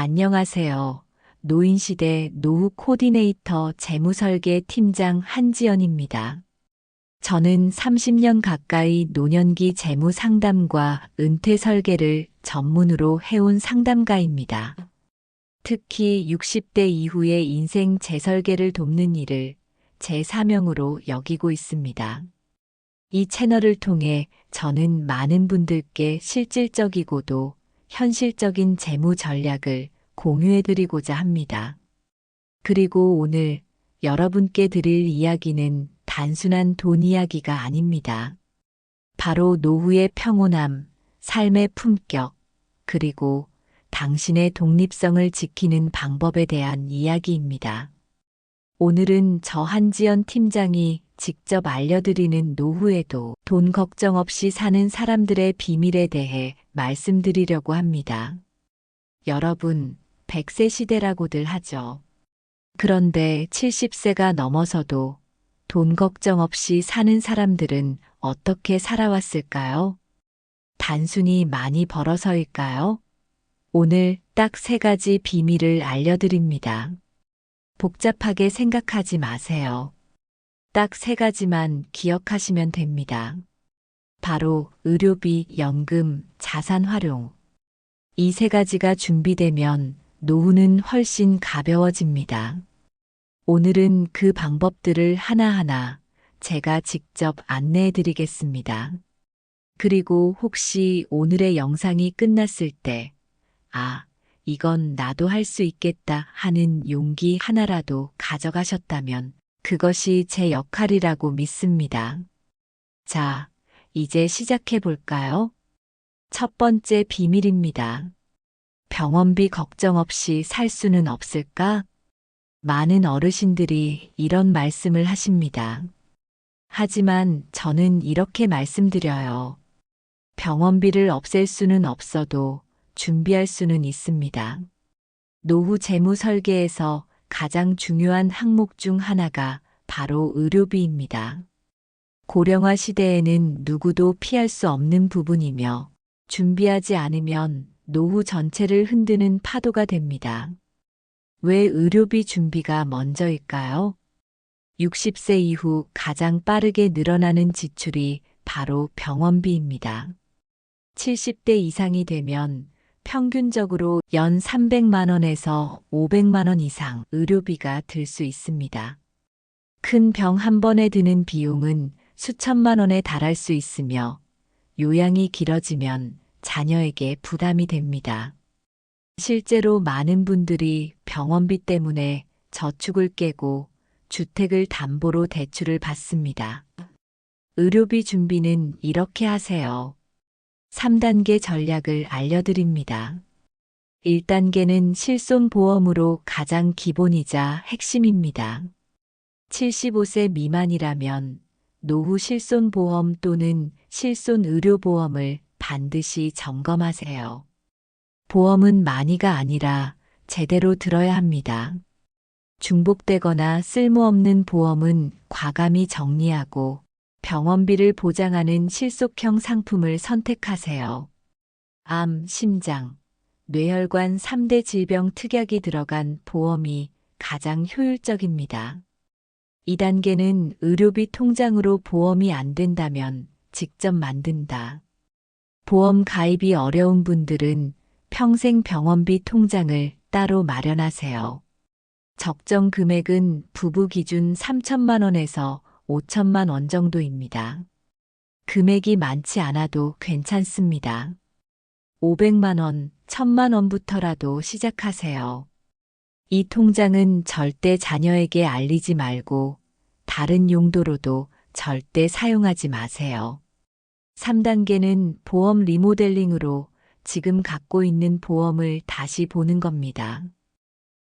안녕하세요. 노인시대 노후 코디네이터 재무설계 팀장 한지연입니다. 저는 30년 가까이 노년기 재무 상담과 은퇴 설계를 전문으로 해온 상담가입니다. 특히 60대 이후의 인생 재설계를 돕는 일을 제 사명으로 여기고 있습니다. 이 채널을 통해 저는 많은 분들께 실질적이고도 현실적인 재무 전략을 공유해드리고자 합니다. 그리고 오늘 여러분께 드릴 이야기는 단순한 돈 이야기가 아닙니다. 바로 노후의 평온함, 삶의 품격, 그리고 당신의 독립성을 지키는 방법에 대한 이야기입니다. 오늘은 저 한지연 팀장이 직접 알려드리는 노후에도 돈 걱정 없이 사는 사람들의 비밀에 대해 말씀드리려고 합니다. 여러분, 100세 시대라고들 하죠. 그런데 70세가 넘어서도 돈 걱정 없이 사는 사람들은 어떻게 살아왔을까요? 단순히 많이 벌어서일까요? 오늘 딱 3가지 비밀을 알려드립니다. 복잡하게 생각하지 마세요. 딱 3가지만 기억하시면 됩니다. 바로 의료비, 연금, 자산 활용. 이 3가지가 준비되면 노후는 훨씬 가벼워집니다. 오늘은 그 방법들을 하나하나 제가 직접 안내해 드리겠습니다. 그리고 혹시 오늘의 영상이 끝났을 때, 이건 나도 할 수 있겠다 하는 용기 하나라도 가져가셨다면 그것이 제 역할이라고 믿습니다. 자, 이제 시작해 볼까요? 첫 번째 비밀입니다. 병원비 걱정 없이 살 수는 없을까? 많은 어르신들이 이런 말씀을 하십니다. 하지만 저는 이렇게 말씀드려요. 병원비를 없앨 수는 없어도 준비할 수는 있습니다. 노후 재무 설계에서 가장 중요한 항목 중 하나가 바로 의료비입니다. 고령화 시대에는 누구도 피할 수 없는 부분이며 준비하지 않으면 노후 전체를 흔드는 파도가 됩니다. 왜 의료비 준비가 먼저일까요? 60세 이후 가장 빠르게 늘어나는 지출이 바로 병원비입니다. 70대 이상이 되면 평균적으로 연 300만 원에서 500만 원 이상 의료비가 들 수 있습니다. 큰 병 한 번에 드는 비용은 수천만 원에 달할 수 있으며 요양이 길어지면 자녀에게 부담이 됩니다. 실제로 많은 분들이 병원비 때문에 저축을 깨고 주택을 담보로 대출을 받습니다. 의료비 준비는 이렇게 하세요. 3단계 전략을 알려드립니다. 1단계는 실손보험으로 가장 기본이자 핵심입니다. 75세 미만이라면 노후 실손보험 또는 실손의료보험을 반드시 점검하세요. 보험은 많이가 아니라 제대로 들어야 합니다. 중복되거나 쓸모없는 보험은 과감히 정리하고 병원비를 보장하는 실속형 상품을 선택하세요. 암, 심장, 뇌혈관 3대 질병 특약이 들어간 보험이 가장 효율적입니다. 2단계는 의료비 통장으로 보험이 안 된다면 직접 만든다. 보험 가입이 어려운 분들은 평생 병원비 통장을 따로 마련하세요. 적정 금액은 부부 기준 3천만 원에서 5천만 원 정도입니다. 금액이 많지 않아도 괜찮습니다. 500만 원, 1000만 원부터라도 시작하세요. 이 통장은 절대 자녀에게 알리지 말고 다른 용도로도 절대 사용하지 마세요. 3단계는 보험 리모델링으로 지금 갖고 있는 보험을 다시 보는 겁니다.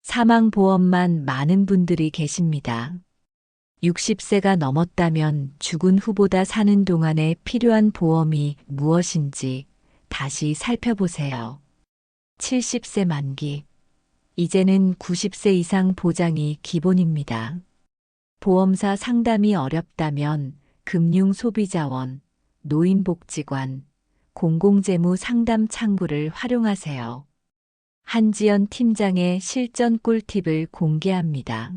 사망보험만 많은 분들이 계십니다. 60세가 넘었다면 죽은 후보다 사는 동안에 필요한 보험이 무엇인지 다시 살펴보세요. 70세 만기. 이제는 90세 이상 보장이 기본입니다. 보험사 상담이 어렵다면 금융소비자원, 노인복지관, 공공재무 상담 창구를 활용하세요. 한지연 팀장의 실전 꿀팁을 공개합니다.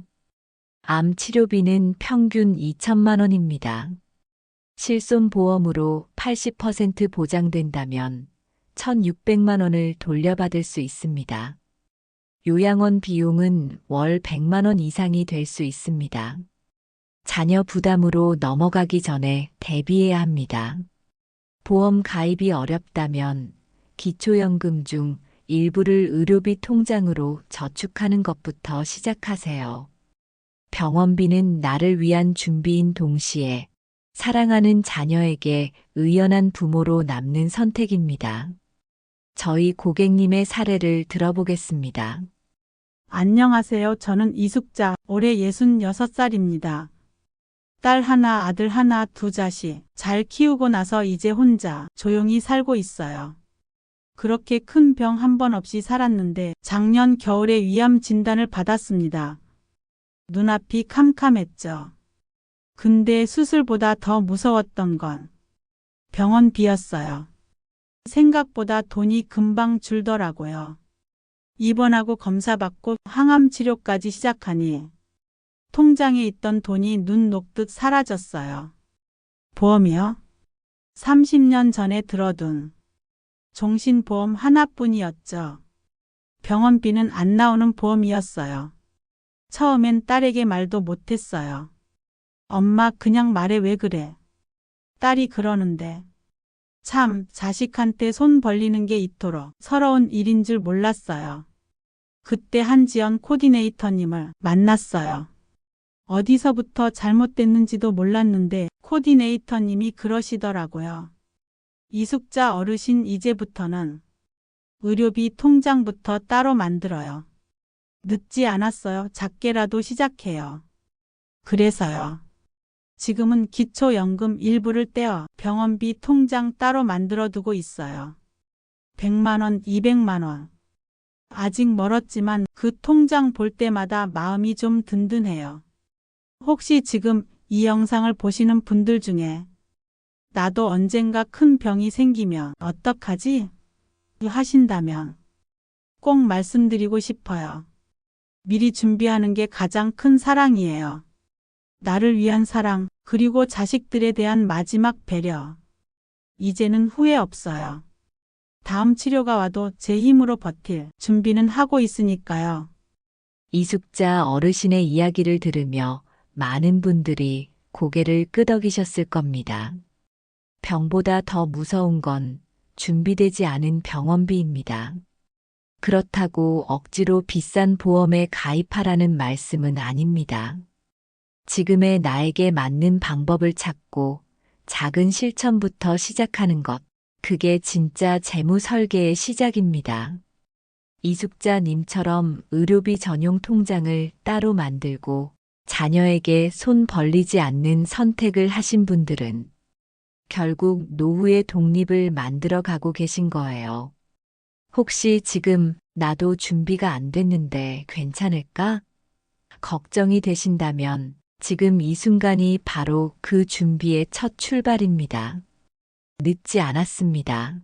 암 치료비는 평균 2천만 원입니다. 실손보험으로 80% 보장된다면 1,600만 원을 돌려받을 수 있습니다. 요양원 비용은 월 100만 원 이상이 될 수 있습니다. 자녀 부담으로 넘어가기 전에 대비해야 합니다. 보험 가입이 어렵다면 기초연금 중 일부를 의료비 통장으로 저축하는 것부터 시작하세요. 병원비는 나를 위한 준비인 동시에 사랑하는 자녀에게 의연한 부모로 남는 선택입니다. 저희 고객님의 사례를 들어보겠습니다. 안녕하세요. 저는 이숙자, 올해 66살입니다. 딸 하나, 아들 하나, 두 자식 잘 키우고 나서 이제 혼자 조용히 살고 있어요. 그렇게 큰 병 한 번 없이 살았는데 작년 겨울에 위암 진단을 받았습니다. 눈앞이 캄캄했죠. 근데 수술보다 더 무서웠던 건 병원비였어요. 생각보다 돈이 금방 줄더라고요. 입원하고 검사받고 항암 치료까지 시작하니 통장에 있던 돈이 눈 녹듯 사라졌어요. 보험이요? 30년 전에 들어둔 종신보험 하나뿐이었죠. 병원비는 안 나오는 보험이었어요. 처음엔 딸에게 말도 못했어요. 엄마 그냥 말해 왜 그래? 딸이 그러는데. 참 자식한테 손 벌리는 게 이토록 서러운 일인 줄 몰랐어요. 그때 한지연 코디네이터님을 만났어요. 어디서부터 잘못됐는지도 몰랐는데 코디네이터님이 그러시더라고요. 이숙자 어르신 이제부터는 의료비 통장부터 따로 만들어요. 늦지 않았어요. 작게라도 시작해요. 그래서요. 지금은 기초연금 일부를 떼어 병원비 통장 따로 만들어 두고 있어요. 100만 원, 200만 원. 아직 멀었지만 그 통장 볼 때마다 마음이 좀 든든해요. 혹시 지금 이 영상을 보시는 분들 중에 나도 언젠가 큰 병이 생기면 어떡하지? 하신다면 꼭 말씀드리고 싶어요. 미리 준비하는 게 가장 큰 사랑이에요. 나를 위한 사랑, 그리고 자식들에 대한 마지막 배려. 이제는 후회 없어요. 다음 치료가 와도 제 힘으로 버틸 준비는 하고 있으니까요. 이숙자 어르신의 이야기를 들으며 많은 분들이 고개를 끄덕이셨을 겁니다. 병보다 더 무서운 건 준비되지 않은 병원비입니다. 그렇다고 억지로 비싼 보험에 가입하라는 말씀은 아닙니다. 지금의 나에게 맞는 방법을 찾고 작은 실천부터 시작하는 것, 그게 진짜 재무 설계의 시작입니다. 이숙자님처럼 의료비 전용 통장을 따로 만들고 자녀에게 손 벌리지 않는 선택을 하신 분들은 결국 노후의 독립을 만들어 가고 계신 거예요. 혹시 지금 나도 준비가 안 됐는데 괜찮을까? 걱정이 되신다면 지금 이 순간이 바로 그 준비의 첫 출발입니다. 늦지 않았습니다.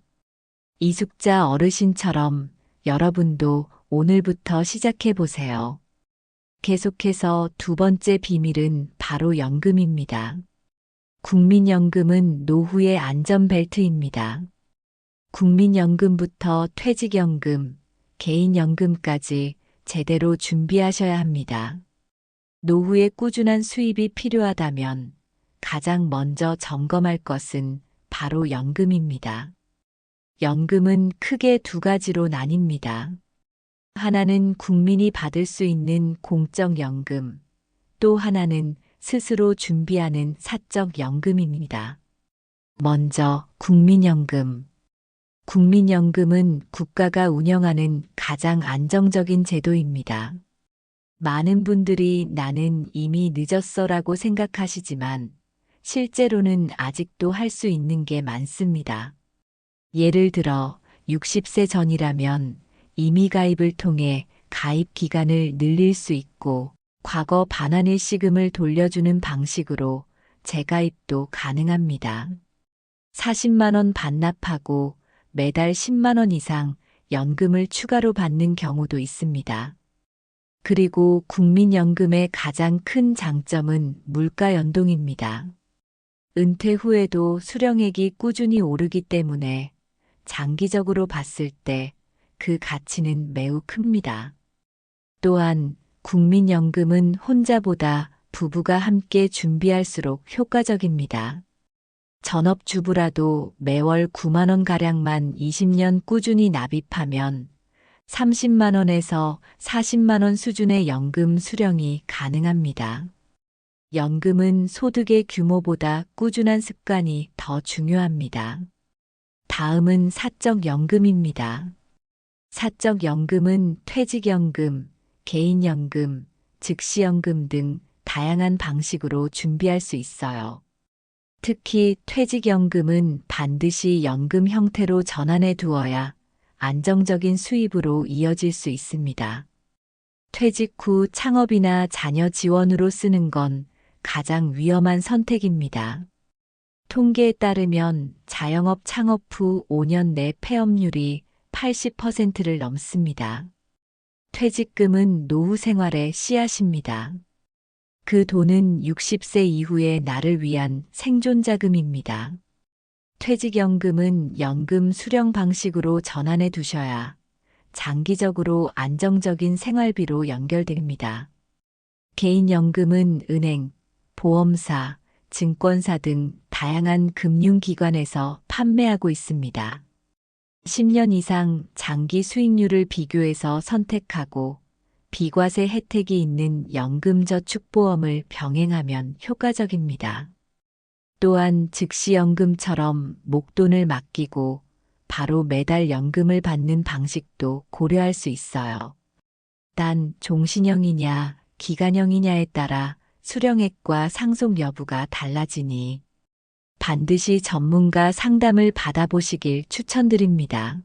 이숙자 어르신처럼 여러분도 오늘부터 시작해 보세요. 계속해서 두 번째 비밀은 바로 연금입니다. 국민연금은 노후의 안전벨트입니다. 국민연금부터 퇴직연금, 개인연금까지 제대로 준비하셔야 합니다. 노후에 꾸준한 수입이 필요하다면 가장 먼저 점검할 것은 바로 연금입니다. 연금은 크게 두 가지로 나뉩니다. 하나는 국민이 받을 수 있는 공적연금, 또 하나는 스스로 준비하는 사적연금입니다. 먼저 국민연금. 국민연금은 국가가 운영하는 가장 안정적인 제도입니다. 많은 분들이 나는 이미 늦었어라고 생각하시지만 실제로는 아직도 할 수 있는 게 많습니다. 예를 들어 60세 전이라면 임의 가입을 통해 가입 기간을 늘릴 수 있고 과거 반환일시금을 돌려주는 방식으로 재가입도 가능합니다. 40만 원 반납하고 매달 10만 원 이상 연금을 추가로 받는 경우도 있습니다. 그리고 국민연금의 가장 큰 장점은 물가 연동입니다. 은퇴 후에도 수령액이 꾸준히 오르기 때문에 장기적으로 봤을 때 그 가치는 매우 큽니다. 또한 국민연금은 혼자보다 부부가 함께 준비할수록 효과적입니다. 전업주부라도 매월 9만 원가량만 20년 꾸준히 납입하면 30만 원에서 40만 원 수준의 연금 수령이 가능합니다. 연금은 소득의 규모보다 꾸준한 습관이 더 중요합니다. 다음은 사적연금입니다. 사적연금은 퇴직연금, 개인연금, 즉시연금 등 다양한 방식으로 준비할 수 있어요. 특히 퇴직연금은 반드시 연금 형태로 전환해 두어야 안정적인 수입으로 이어질 수 있습니다. 퇴직 후 창업이나 자녀 지원으로 쓰는 건 가장 위험한 선택입니다. 통계에 따르면 자영업 창업 후 5년 내 폐업률이 80%를 넘습니다. 퇴직금은 노후 생활의 씨앗입니다. 그 돈은 60세 이후의 나를 위한 생존자금입니다. 퇴직연금은 연금 수령 방식으로 전환해 두셔야 장기적으로 안정적인 생활비로 연결됩니다. 개인연금은 은행, 보험사, 증권사 등 다양한 금융기관에서 판매하고 있습니다. 10년 이상 장기 수익률을 비교해서 선택하고 비과세 혜택이 있는 연금저축보험을 병행하면 효과적입니다. 또한 즉시연금처럼 목돈을 맡기고 바로 매달 연금을 받는 방식도 고려할 수 있어요. 단 종신형이냐 기간형이냐에 따라 수령액과 상속 여부가 달라지니 반드시 전문가 상담을 받아보시길 추천드립니다.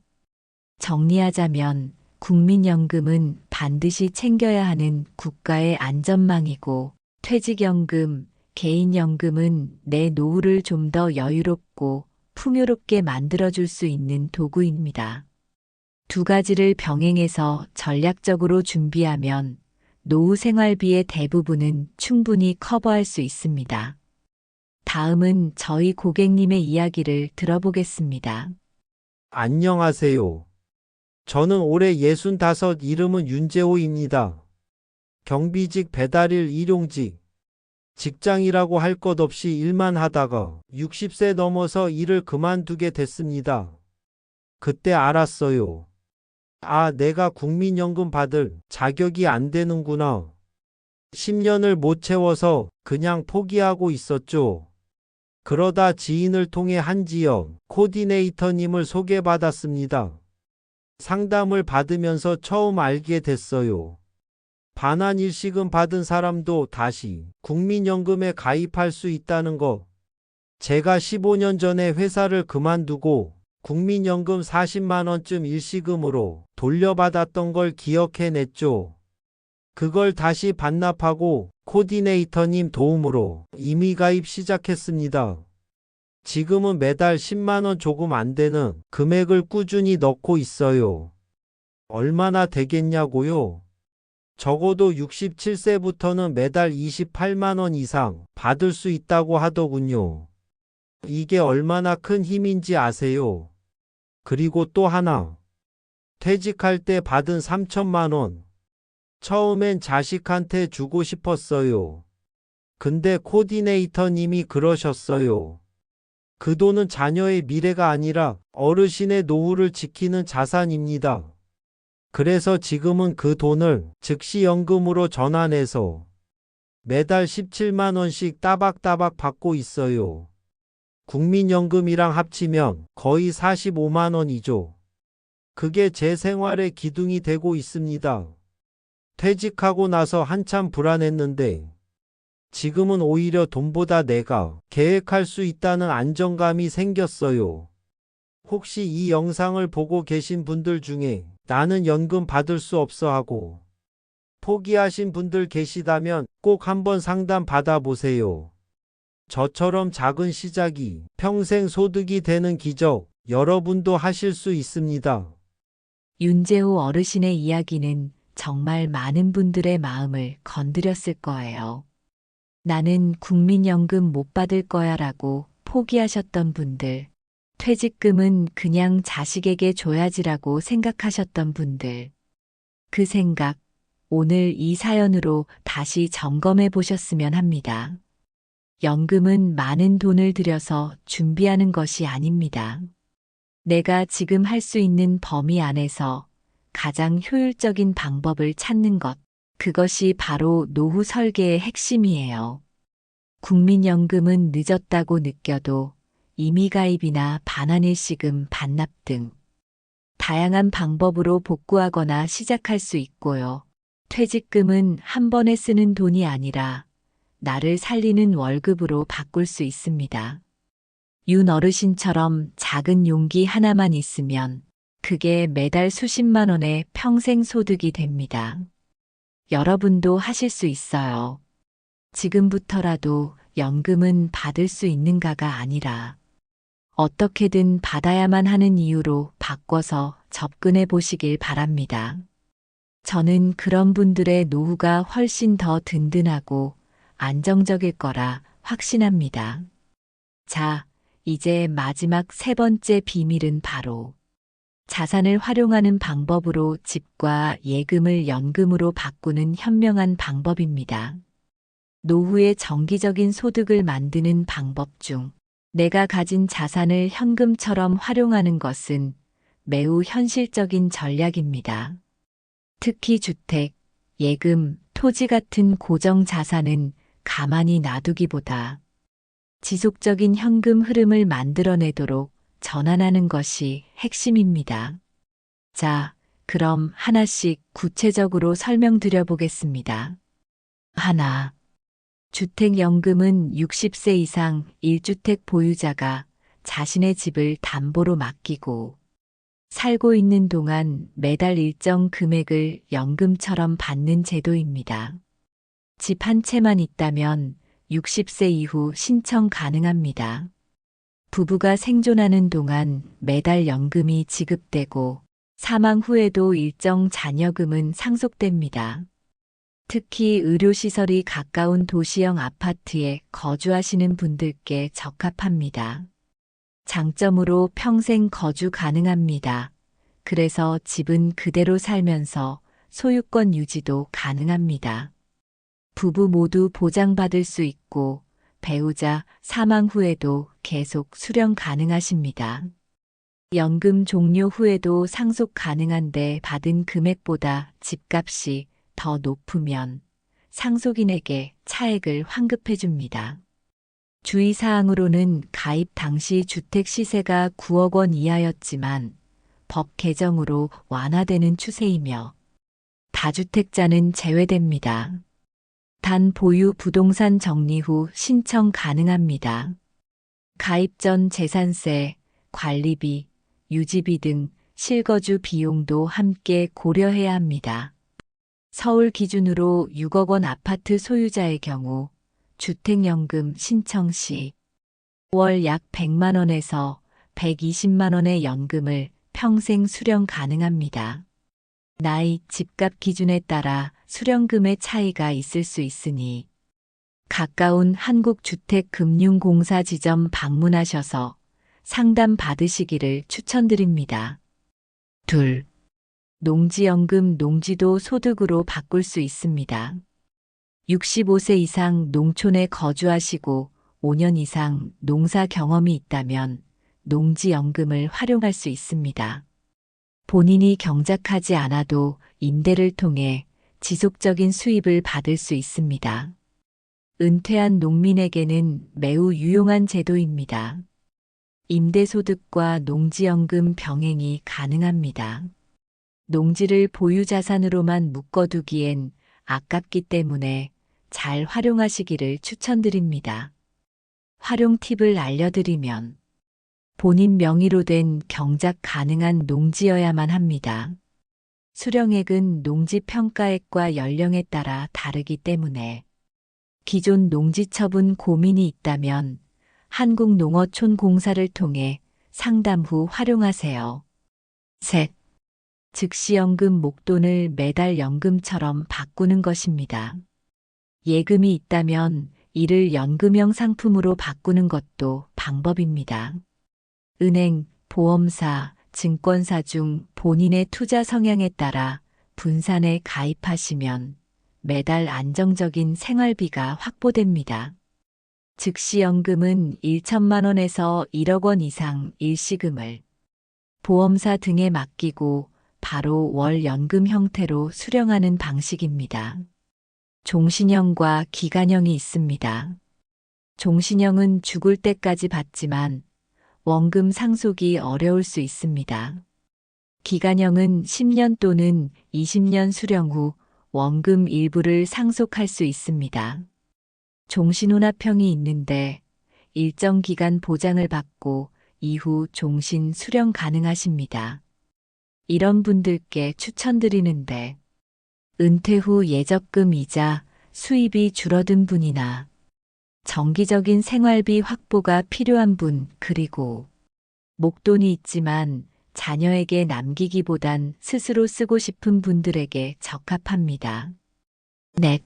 정리하자면 국민연금은 반드시 챙겨야 하는 국가의 안전망이고 퇴직연금, 개인연금은 내 노후를 좀 더 여유롭고 풍요롭게 만들어줄 수 있는 도구입니다. 두 가지를 병행해서 전략적으로 준비하면 노후 생활비의 대부분은 충분히 커버할 수 있습니다. 다음은 저희 고객님의 이야기를 들어보겠습니다. 안녕하세요. 저는 올해 65, 이름은 윤재호입니다. 경비직, 배달일, 일용직. 직장이라고 할 것 없이 일만 하다가 60세 넘어서 일을 그만두게 됐습니다. 그때 알았어요. 아, 내가 국민연금 받을 자격이 안 되는구나. 10년을 못 채워서 그냥 포기하고 있었죠. 그러다 지인을 통해 한 지역 코디네이터님을 소개받았습니다. 상담을 받으면서 처음 알게 됐어요. 반환 일시금 받은 사람도 다시 국민연금에 가입할 수 있다는 거. 제가 15년 전에 회사를 그만두고 국민연금 40만 원쯤 일시금으로 돌려받았던 걸 기억해냈죠. 그걸 다시 반납하고 코디네이터님 도움으로 임의가입 시작했습니다. 지금은 매달 10만 원 조금 안 되는 금액을 꾸준히 넣고 있어요. 얼마나 되겠냐고요? 적어도 67세부터는 매달 28만 원 이상 받을 수 있다고 하더군요. 이게 얼마나 큰 힘인지 아세요? 그리고 또 하나. 퇴직할 때 받은 3천만 원. 처음엔 자식한테 주고 싶었어요. 근데 코디네이터님이 그러셨어요. 그 돈은 자녀의 미래가 아니라 어르신의 노후를 지키는 자산입니다. 그래서 지금은 그 돈을 즉시 연금으로 전환해서 매달 17만 원씩 따박따박 받고 있어요. 국민연금이랑 합치면 거의 45만 원이죠. 그게 제 생활의 기둥이 되고 있습니다. 퇴직하고 나서 한참 불안했는데 지금은 오히려 돈보다 내가 계획할 수 있다는 안정감이 생겼어요. 혹시 이 영상을 보고 계신 분들 중에 나는 연금 받을 수 없어 하고 포기하신 분들 계시다면 꼭 한번 상담 받아보세요. 저처럼 작은 시작이 평생 소득이 되는 기적 여러분도 하실 수 있습니다. 윤재호 어르신의 이야기는 정말 많은 분들의 마음을 건드렸을 거예요. 나는 국민연금 못 받을 거야 라고 포기하셨던 분들, 퇴직금은 그냥 자식에게 줘야지라고 생각하셨던 분들, 그 생각, 오늘 이 사연으로 다시 점검해 보셨으면 합니다. 연금은 많은 돈을 들여서 준비하는 것이 아닙니다. 내가 지금 할 수 있는 범위 안에서 가장 효율적인 방법을 찾는 것, 그것이 바로 노후 설계의 핵심이에요. 국민연금은 늦었다고 느껴도 임의가입이나 반환일시금 반납 등 다양한 방법으로 복구하거나 시작할 수 있고요. 퇴직금은 한 번에 쓰는 돈이 아니라 나를 살리는 월급으로 바꿀 수 있습니다. 윤 어르신처럼 작은 용기 하나만 있으면 그게 매달 수십만 원의 평생 소득이 됩니다. 여러분도 하실 수 있어요. 지금부터라도 연금은 받을 수 있는가가 아니라 어떻게든 받아야만 하는 이유로 바꿔서 접근해 보시길 바랍니다. 저는 그런 분들의 노후가 훨씬 더 든든하고 안정적일 거라 확신합니다. 자, 이제 마지막 세 번째 비밀은 바로 자산을 활용하는 방법으로 집과 예금을 연금으로 바꾸는 현명한 방법입니다. 노후에 정기적인 소득을 만드는 방법 중 내가 가진 자산을 현금처럼 활용하는 것은 매우 현실적인 전략입니다. 특히 주택, 예금, 토지 같은 고정 자산은 가만히 놔두기보다 지속적인 현금 흐름을 만들어내도록 전환하는 것이 핵심입니다. 자, 그럼 하나씩 구체적으로 설명드려 보겠습니다. 하나, 주택연금은 60세 이상 1주택 보유자가 자신의 집을 담보로 맡기고 살고 있는 동안 매달 일정 금액을 연금처럼 받는 제도입니다. 집 한 채만 있다면 60세 이후 신청 가능합니다. 부부가 생존하는 동안 매달 연금이 지급되고 사망 후에도 일정 잔여금은 상속됩니다. 특히 의료시설이 가까운 도시형 아파트에 거주하시는 분들께 적합합니다. 장점으로 평생 거주 가능합니다. 그래서 집은 그대로 살면서 소유권 유지도 가능합니다. 부부 모두 보장받을 수 있고 배우자 사망 후에도 계속 수령 가능하십니다. 연금 종료 후에도 상속 가능한데 받은 금액보다 집값이 더 높으면 상속인에게 차액을 환급해 줍니다. 주의사항으로는 가입 당시 주택 시세가 9억 원 이하였지만 법 개정으로 완화되는 추세이며 다주택자는 제외됩니다. 단 보유 부동산 정리 후 신청 가능합니다. 가입 전 재산세, 관리비, 유지비 등 실거주 비용도 함께 고려해야 합니다. 서울 기준으로 6억 원 아파트 소유자의 경우 주택연금 신청 시 월 약 100만 원에서 120만 원의 연금을 평생 수령 가능합니다. 나이, 집값 기준에 따라 수령금의 차이가 있을 수 있으니 가까운 한국주택금융공사 지점 방문하셔서 상담 받으시기를 추천드립니다. 둘, 농지연금 농지도 소득으로 바꿀 수 있습니다. 65세 이상 농촌에 거주하시고 5년 이상 농사 경험이 있다면 농지연금을 활용할 수 있습니다. 본인이 경작하지 않아도 임대를 통해 지속적인 수입을 받을 수 있습니다. 은퇴한 농민에게는 매우 유용한 제도입니다. 임대소득과 농지연금 병행이 가능합니다. 농지를 보유자산으로만 묶어두기엔 아깝기 때문에 잘 활용하시기를 추천드립니다. 활용 팁을 알려드리면 본인 명의로 된 경작 가능한 농지여야만 합니다. 수령액은 농지 평가액과 연령에 따라 다르기 때문에 기존 농지 처분 고민이 있다면 한국농어촌공사를 통해 상담 후 활용하세요. 셋. 즉시연금 목돈을 매달 연금처럼 바꾸는 것입니다. 예금이 있다면 이를 연금형 상품으로 바꾸는 것도 방법입니다. 은행, 보험사, 증권사 중 본인의 투자 성향에 따라 분산에 가입하시면 매달 안정적인 생활비가 확보됩니다. 즉시연금은 1천만 원에서 1억 원 이상 일시금을 보험사 등에 맡기고 바로 월 연금 형태로 수령하는 방식입니다. 종신형과 기간형이 있습니다. 종신형은 죽을 때까지 받지만 원금 상속이 어려울 수 있습니다. 기간형은 10년 또는 20년 수령 후 원금 일부를 상속할 수 있습니다. 종신혼합형이 있는데 일정 기간 보장을 받고 이후 종신 수령 가능하십니다. 이런 분들께 추천드리는데 은퇴 후 예적금 이자 수입이 줄어든 분이나 정기적인 생활비 확보가 필요한 분, 그리고 목돈이 있지만 자녀에게 남기기보단 스스로 쓰고 싶은 분들에게 적합합니다. 넷.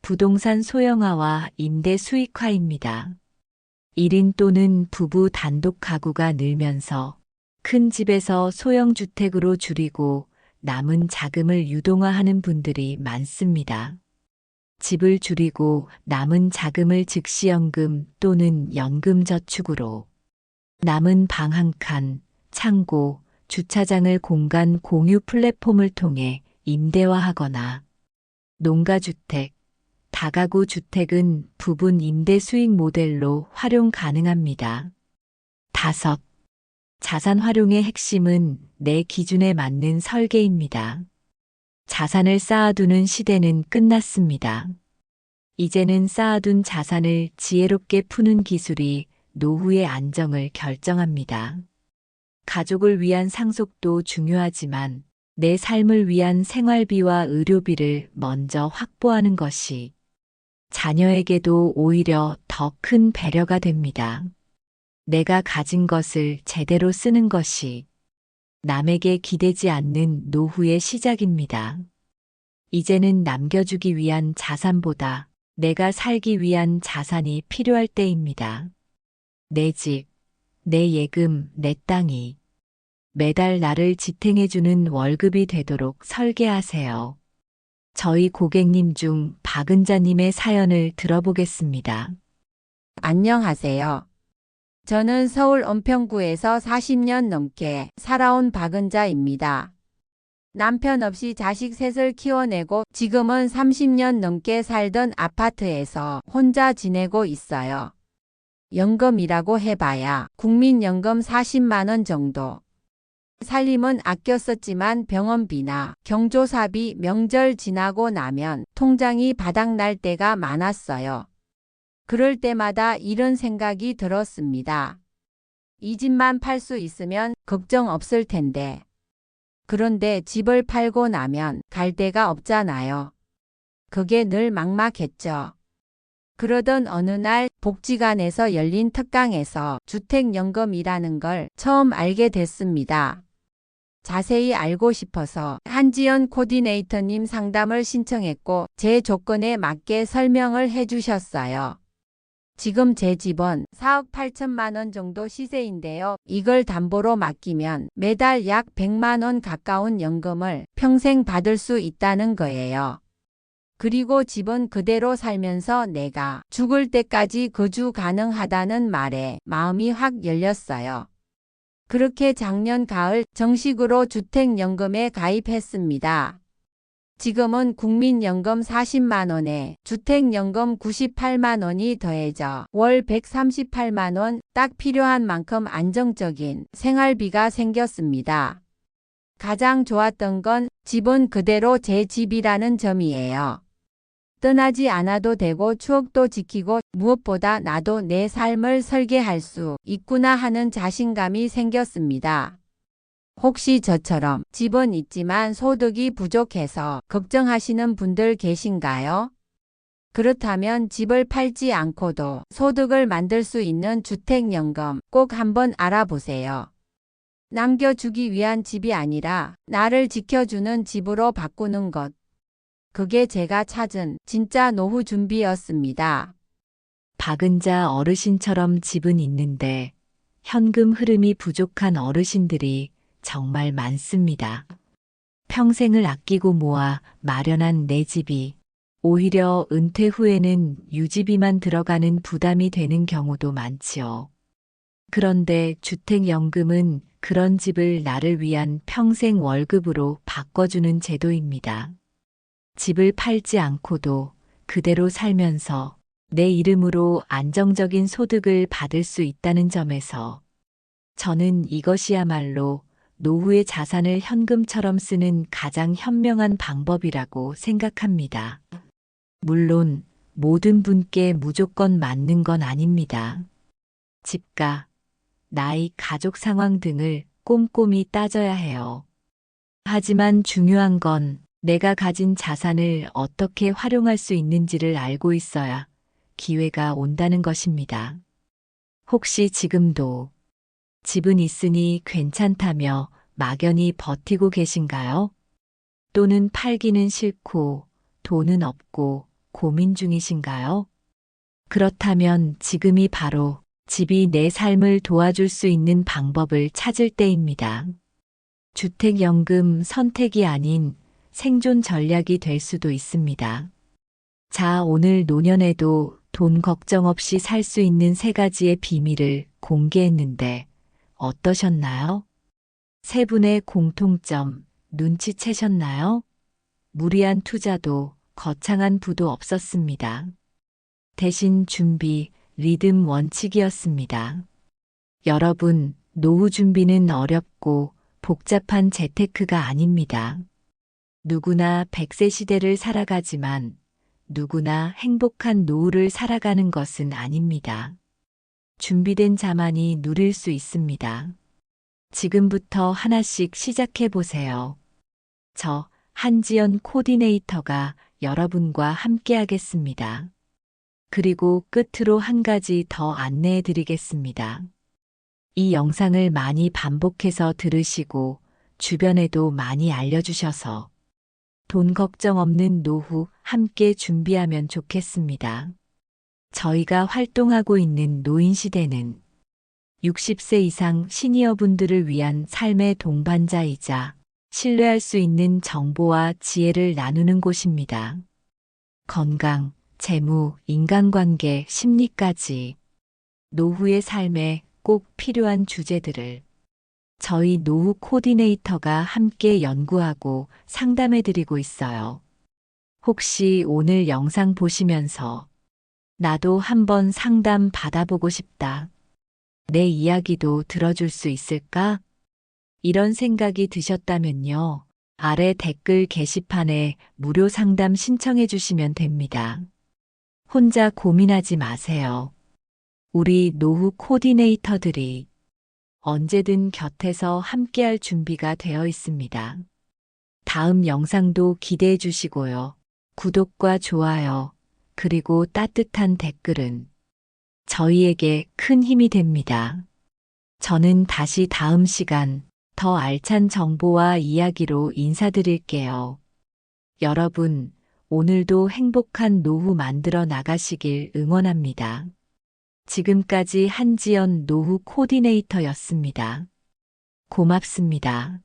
부동산 소형화와 임대 수익화입니다. 1인 또는 부부 단독 가구가 늘면서 큰 집에서 소형 주택으로 줄이고 남은 자금을 유동화하는 분들이 많습니다. 집을 줄이고 남은 자금을 즉시연금 또는 연금저축으로 남은 방 한 칸, 창고, 주차장을 공간 공유 플랫폼을 통해 임대화하거나 농가주택, 다가구 주택은 부분 임대 수익 모델로 활용 가능합니다. 5. 자산 활용의 핵심은 내 기준에 맞는 설계입니다. 자산을 쌓아두는 시대는 끝났습니다. 이제는 쌓아둔 자산을 지혜롭게 푸는 기술이 노후의 안정을 결정합니다. 가족을 위한 상속도 중요하지만 내 삶을 위한 생활비와 의료비를 먼저 확보하는 것이 자녀에게도 오히려 더 큰 배려가 됩니다. 내가 가진 것을 제대로 쓰는 것이 남에게 기대지 않는 노후의 시작입니다. 이제는 남겨주기 위한 자산보다 내가 살기 위한 자산이 필요할 때입니다. 내 집, 내 예금, 내 땅이 매달 나를 지탱해주는 월급이 되도록 설계하세요. 저희 고객님 중 박은자님의 사연을 들어보겠습니다. 안녕하세요. 저는 서울 은평구에서 40년 넘게 살아온 박은자입니다. 남편 없이 자식 셋을 키워내고 지금은 30년 넘게 살던 아파트에서 혼자 지내고 있어요. 연금이라고 해봐야 국민연금 40만 원 정도. 살림은 아껴 썼지만 병원비나 경조사비, 명절 지나고 나면 통장이 바닥날 때가 많았어요. 그럴 때마다 이런 생각이 들었습니다. 이 집만 팔 수 있으면 걱정 없을 텐데. 그런데 집을 팔고 나면 갈 데가 없잖아요. 그게 늘 막막했죠. 그러던 어느 날 복지관에서 열린 특강에서 주택연금이라는 걸 처음 알게 됐습니다. 자세히 알고 싶어서 한지연 코디네이터님 상담을 신청했고 제 조건에 맞게 설명을 해주셨어요. 지금 제 집은 4억 8천만 원 정도 시세인데요. 이걸 담보로 맡기면 매달 약 100만 원 가까운 연금을 평생 받을 수 있다는 거예요. 그리고 집은 그대로 살면서 내가 죽을 때까지 거주 가능하다는 말에 마음이 확 열렸어요. 그렇게 작년 가을 정식으로 주택연금에 가입했습니다. 지금은 국민연금 40만 원에 주택연금 98만 원이 더해져 월 138만 원, 딱 필요한 만큼 안정적인 생활비가 생겼습니다. 가장 좋았던 건 집은 그대로 제 집이라는 점이에요. 떠나지 않아도 되고 추억도 지키고 무엇보다 나도 내 삶을 설계할 수 있구나 하는 자신감이 생겼습니다. 혹시 저처럼 집은 있지만 소득이 부족해서 걱정하시는 분들 계신가요? 그렇다면 집을 팔지 않고도 소득을 만들 수 있는 주택연금 꼭 한번 알아보세요. 남겨주기 위한 집이 아니라 나를 지켜주는 집으로 바꾸는 것. 그게 제가 찾은 진짜 노후 준비였습니다. 박은자 어르신처럼 집은 있는데 현금 흐름이 부족한 어르신들이 정말 많습니다. 평생을 아끼고 모아 마련한 내 집이 오히려 은퇴 후에는 유지비만 들어가는 부담이 되는 경우도 많지요. 그런데 주택연금은 그런 집을 나를 위한 평생 월급으로 바꿔주는 제도입니다. 집을 팔지 않고도 그대로 살면서 내 이름으로 안정적인 소득을 받을 수 있다는 점에서 저는 이것이야말로 노후의 자산을 현금처럼 쓰는 가장 현명한 방법이라고 생각합니다. 물론 모든 분께 무조건 맞는 건 아닙니다. 집가, 나이, 가족 상황 등을 꼼꼼히 따져야 해요. 하지만 중요한 건 내가 가진 자산을 어떻게 활용할 수 있는지를 알고 있어야 기회가 온다는 것입니다. 혹시 지금도 집은 있으니 괜찮다며 막연히 버티고 계신가요? 또는 팔기는 싫고 돈은 없고 고민 중이신가요? 그렇다면 지금이 바로 집이 내 삶을 도와줄 수 있는 방법을 찾을 때입니다. 주택연금 선택이 아닌 생존 전략이 될 수도 있습니다. 자, 오늘 노년에도 돈 걱정 없이 살 수 있는 3가지의 비밀을 공개했는데 어떠셨나요? 세 분의 공통점 눈치채셨나요? 무리한 투자도 거창한 부도 없었습니다. 대신 준비, 리듬 원칙이었습니다. 여러분, 노후 준비는 어렵고 복잡한 재테크가 아닙니다. 누구나 100세 시대를 살아가지만 누구나 행복한 노후를 살아가는 것은 아닙니다. 준비된 자만이 누릴 수 있습니다. 지금부터 하나씩 시작해 보세요. 저 한지연 코디네이터가 여러분과 함께 하겠습니다. 그리고 끝으로 한 가지 더 안내해 드리겠습니다. 이 영상을 많이 반복해서 들으시고 주변에도 많이 알려주셔서 돈 걱정 없는 노후 함께 준비하면 좋겠습니다. 저희가 활동하고 있는 노인시대는 60세 이상 시니어분들을 위한 삶의 동반자이자 신뢰할 수 있는 정보와 지혜를 나누는 곳입니다. 건강, 재무, 인간관계, 심리까지 노후의 삶에 꼭 필요한 주제들을 저희 노후 코디네이터가 함께 연구하고 상담해드리고 있어요. 혹시 오늘 영상 보시면서 나도 한번 상담 받아보고 싶다. 내 이야기도 들어줄 수 있을까? 이런 생각이 드셨다면요. 아래 댓글 게시판에 무료 상담 신청해 주시면 됩니다. 혼자 고민하지 마세요. 우리 노후 코디네이터들이 언제든 곁에서 함께할 준비가 되어 있습니다. 다음 영상도 기대해 주시고요. 구독과 좋아요, 그리고 따뜻한 댓글은 저희에게 큰 힘이 됩니다. 저는 다시 다음 시간 더 알찬 정보와 이야기로 인사드릴게요. 여러분, 오늘도 행복한 노후 만들어 나가시길 응원합니다. 지금까지 한지연 노후 코디네이터였습니다. 고맙습니다.